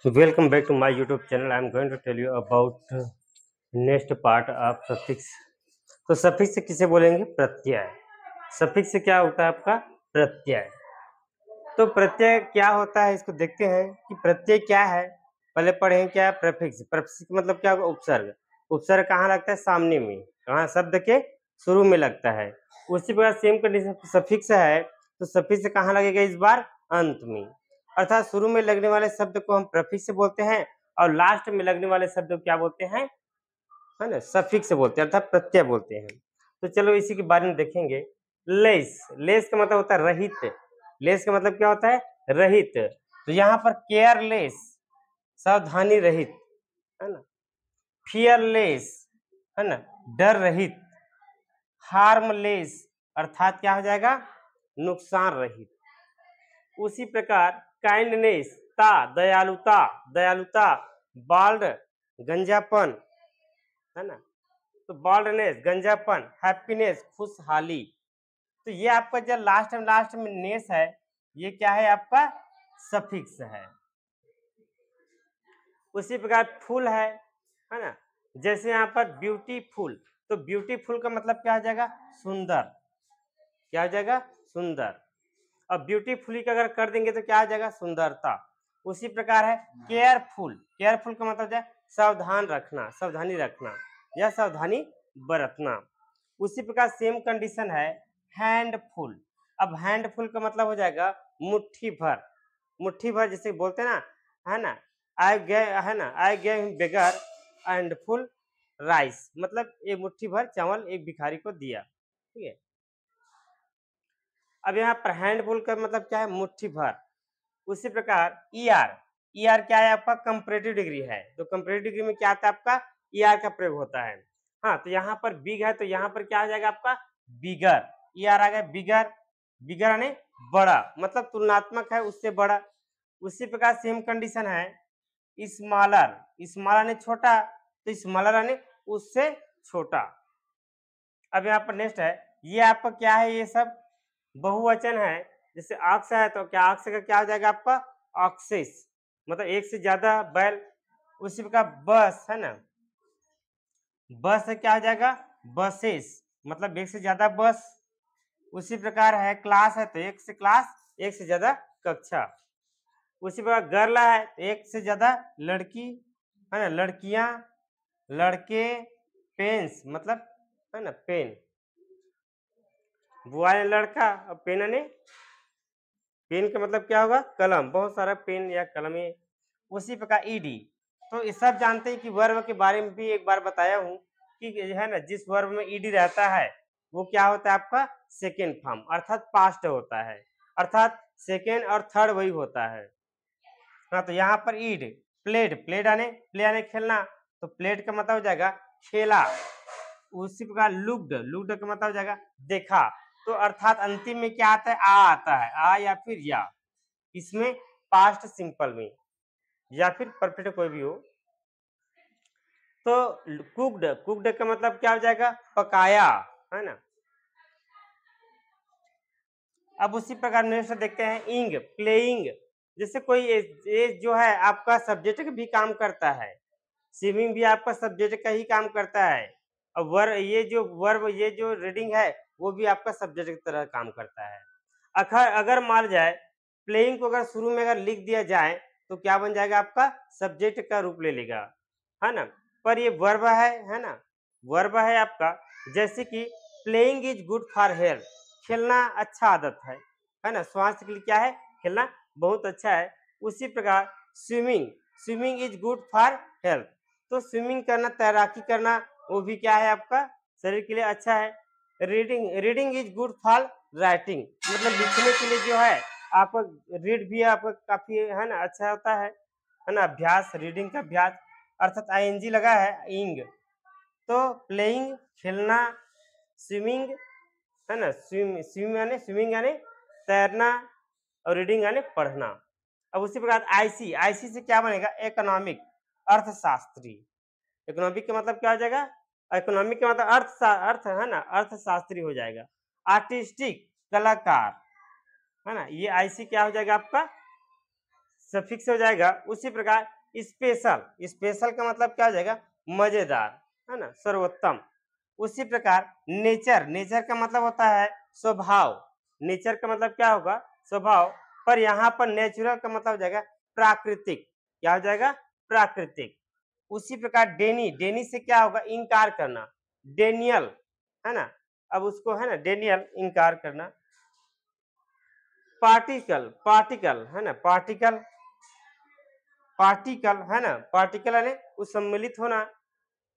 Welcome back to my YouTube channel. I am going to tell you about next part of suffix. तो suffix से किसे बोलेंगे? प्रत्यय। Suffix से क्या होता है आपका? प्रत्यय। तो प्रत्यय क्या होता है इसको देखते हैं कि प्रत्यय क्या है। पहले पढ़ें क्या है प्रेफिक्स। प्रेफिक्स मतलब क्या होगा? उपसर्ग। उपसर्ग कहाँ लगता है? सामने में। कहाँ? शब्द के शुरू में लगता है। उसी प्रकार सेम कंडीशन सफिक्स है तो सफिक्स कहाँ लगेगा इस बार? अंत में। अर्थात शुरू में लगने वाले शब्द को हम प्रेफिक्स से बोलते हैं और लास्ट में लगने वाले शब्द को क्या बोलते हैं? है ना, सफिक्स से बोलते हैं अर्थात प्रत्यय बोलते हैं। तो चलो इसी के बारे में देखेंगे। लेस। लेस का मतलब होता है रहित। लेस का मतलब क्या होता है? रहित। तो यहाँ पर केयरलेस, सावधानी रहित, है ना। फियरलेस, है ना, डर रहित। हार्मलेस अर्थात क्या हो जाएगा? नुकसान रहित। उसी प्रकार काइंडनेस, ता दयालुता, दयालुता। बाल्ड गंजापन, है ना। तो बाल्डनेस गंजापन। हैप्पीनेस खुशहाली। तो ये आपका जो लास्ट में नेस है ये क्या है? आपका सफिक्स है। उसी प्रकार फुल है ना। जैसे यहाँ पर ब्यूटीफुल, तो ब्यूटीफुल का मतलब क्या हो जाएगा? सुंदर। क्या हो जाएगा? सुंदर। अब ब्यूटीफुली का अगर कर देंगे तो क्या आ जाएगा? सुंदरता। उसी प्रकार है केयरफुल। केयरफुल का मतलब है सावधान रखना, सावधानी रखना या सावधानी बरतना। उसी प्रकार सेम कंडीशन है हैंडफुल। अब हैंडफुल का मतलब हो जाएगा मुट्ठी भर। मुट्ठी भर जैसे बोलते हैं ना, है ना, आई गे, है ना, I gave him beggar and full rice, मतलब एक मुट्ठी भर चावल एक भिखारी को दिया। ठीक है। अब यहाँ पर हैंडफुल का मतलब क्या है? मुट्ठी भर। उसी प्रकार ईआर। ईआर क्या है? आपका कंपैरेटिव डिग्री है। तो कंपैरेटिव डिग्री में क्या आता है? आपका ईआर का प्रयोग होता है। हाँ, तो यहाँ पर बिग है तो यहाँ पर क्या आ जाएगा आपका? बिगर। ईआर आ गया बिगर। बिगर यानी बड़ा, मतलब तुलनात्मक है उससे बड़ा। उसी प्रकार सेम कंडीशन है स्मॉलर। स्मॉलर यानी छोटा, तो स्मॉलर यानी उससे छोटा। अब यहाँ पर नेक्स्ट है, ये आपका क्या है? ये सब बहुवचन है। जैसे ऑक्स है तो क्या ऑक्स का क्या हो जाएगा आपका? ऑक्सेस, मतलब एक से ज्यादा बैल। उसी प्रकार बस है ना, बस है क्या हो जाएगा? बसेस, मतलब एक से ज्यादा बस। उसी प्रकार है क्लास है तो एक से क्लास, एक से ज्यादा कक्षा। उसी प्रकार गर्ल है तो एक से ज्यादा लड़की, है ना, लड़कियां, लड़के। पेन्स मतलब, है ना, पेन। बुआ लड़का और पेन ने, पेन का मतलब क्या होगा? कलम। बहुत सारा पेन या कलमें। उसी प्रकार ईडी। तो ये सब जानते हैं कि वर्ब के बारे में भी एक बार बताया हूँ कि है ना, जिस वर्ब में ईडी रहता है वो क्या होता है? आपका सेकेंड फॉर्म अर्थात पास्ट होता है, अर्थात सेकेंड और थर्ड वही होता है। हाँ, तो यहाँ पर ईड प्लेड। प्लेड आने, प्ले आने खेलना, तो प्लेड का मतलब हो जाएगा खेला। उसी प्रकार लुक्ड। लुक्ड का मतलब हो जाएगा देखा। तो अर्थात अंतिम में क्या आता है? आ आता है, आ या फिर या। इसमें पास्ट सिंपल में या फिर परफेक्ट कोई भी हो। तो कुक्ड। कुक्ड का मतलब क्या हो जाएगा? पकाया, है ना। अब उसी प्रकार नेक्स्ट देखते हैं इंग, प्लेइंग। जैसे कोई ये जो है आपका सब्जेक्ट भी काम करता है। स्विमिंग भी आपका सब्जेक्ट का ही काम करता है। और वर्ब ये जो रीडिंग है वो भी आपका सब्जेक्ट की तरह काम करता है। अगर मान जाए प्लेइंग को अगर शुरू में अगर लिख दिया जाए तो क्या बन जाएगा? आपका सब्जेक्ट का रूप ले लेगा, है ना। पर ये वर्ब है ना, वर्ब है आपका। जैसे कि playing is good for health, खेलना अच्छा आदत है ना, स्वास्थ्य के लिए क्या है? खेलना बहुत अच्छा है। उसी प्रकार swimming, swimming is good for health, तो स्विमिंग करना, तैराकी करना वो भी क्या है? आपका शरीर के लिए अच्छा है। Reading, reading is good for writing, मतलब लिखने के लिए जो है आपका रीड भी आपका काफी, है ना, अच्छा होता है ना, अभ्यास, रीडिंग का अभ्यास। अर्थात आईएनजी लगा है इंग। तो प्लेइंग खेलना, स्विमिंग, है ना, स्विमिंग यानी तैरना, और रीडिंग यानी पढ़ना। अब उसी प्रकार आईसी, आईसी से क्या बनेगा? इकोनॉमिक, अर्थशास्त्री। इकोनॉमिक का मतलब क्या हो जाएगा? इकोनॉमिक का मतलब अर्थ है ना, अर्थशास्त्री हो जाएगा। आर्टिस्टिक, कलाकार, है ना। ये आईसी क्या हो जाएगा? आपका सफिक्स हो जाएगा। उसी प्रकार स्पेशल, स्पेशल का मतलब क्या हो जाएगा, मजेदार, है ना, सर्वोत्तम। उसी प्रकार नेचर, नेचर का मतलब होता है स्वभाव, नेचर का मतलब क्या होगा, स्वभाव, पर यहाँ पर नेचुरल का मतलब हो जाएगा प्राकृतिक, क्या हो जाएगा, प्राकृतिक। उसी प्रकार डेनी, डेनी से क्या होगा, इनकार करना, डेनियल, है ना, अब उसको है ना डेनियल, इनकार करना। पार्टिकल, पार्टिकल है ना, पार्टिकल, पार्टिकल है ना, पार्टिकल यानी उस सम्मिलित होना।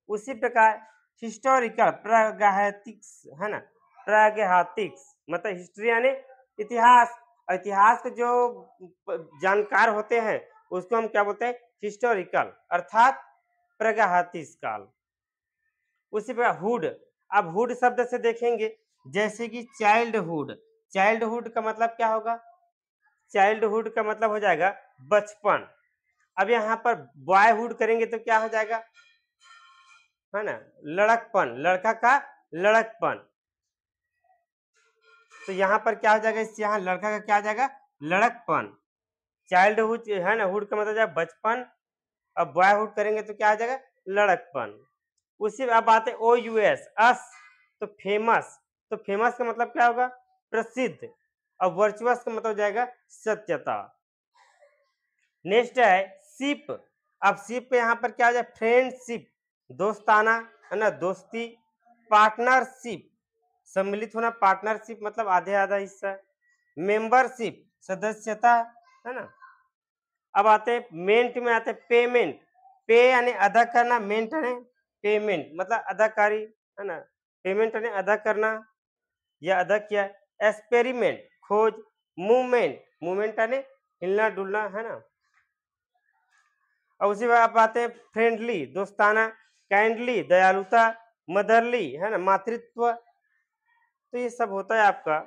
उसी प्रकार हिस्टोरिकल, प्रागैतिहासिक है ना, प्रागैतिहासिक मतलब हिस्ट्री यानी इतिहास, इतिहास के जो जानकार होते हैं उसको हम क्या बोलते हैं, हिस्टोरिकल अर्थात प्रागैतिहासिक काल। उसी प्रकार हुड, अब हुड शब्द से देखेंगे जैसे कि चाइल्डहुड, चाइल्डहुड का मतलब क्या होगा, चाइल्डहुड का मतलब हो जाएगा बचपन। अब यहाँ पर बॉयहुड करेंगे तो क्या हो जाएगा, है ना, लड़कपन, लड़का का लड़कपन। तो यहाँ पर क्या हो जाएगा, इस यहाँ लड़का का क्या हो जाएगा, लड़कपन। चाइल्डहुड है ना, हुड का मतलब जाएगा बचपन, अब बॉयहुड करेंगे तो क्या हो जाएगा, लड़कपन। उसी अब बात है ओ यू एस, अस तो फेमस, तो फेमस का मतलब क्या होगा, प्रसिद्ध। अब वर्चुअस का मतलब हो जाएगा सत्यता। नेक्स्ट है शिप, अब शिप पे यहाँ पर क्या हो जाए, फ्रेंडशिप, दोस्ताना, है ना, दोस्ती। पार्टनरशिप, सम्मिलित होना, पार्टनरशिप मतलब आधे आधा हिस्सा। मेंबरशिप, सदस्यता, है ना। अब आते हैं मेंट में, आते हैं पेमेंट, पे यानी अदा करना, मेंट यानी पेमेंट मतलब अदाकारी, है ना, पेमेंट यानी अदा करना या अदा किया। एक्सपेरिमेंट, खोज। मूवमेंट, मूवमेंट यानी हिलना डुलना, है ना। और उसी बाद आप आते हैं फ्रेंडली, दोस्ताना। काइंडली, दयालुता। मदरली, है ना, मातृत्व। तो ये सब होता है आपका,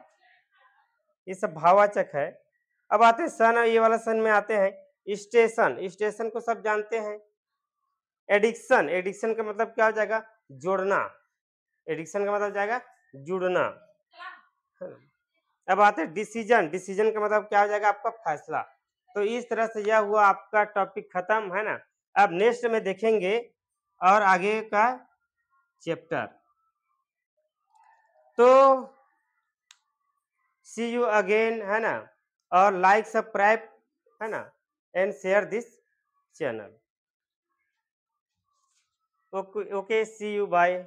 ये सब भाववाचक है। अब आते हैं सन, ये वाला सन में आते हैं स्टेशन, स्टेशन को सब जानते हैं। एडिक्शन, एडिक्शन का मतलब क्या हो जाएगा, जोड़ना, एडिक्शन का मतलब जाएगा जुड़ना, है ना। अब आते हैं डिसीजन, डिसीजन का मतलब क्या हो जाएगा, आपका फैसला। तो इस तरह से यह हुआ आपका टॉपिक खत्म, है ना। अब नेक्स्ट में देखेंगे और आगे का चैप्टर। तो सी यू अगेन, है ना, और लाइक सब्सक्राइब, है ना, and share this channel. Okay, see you, bye.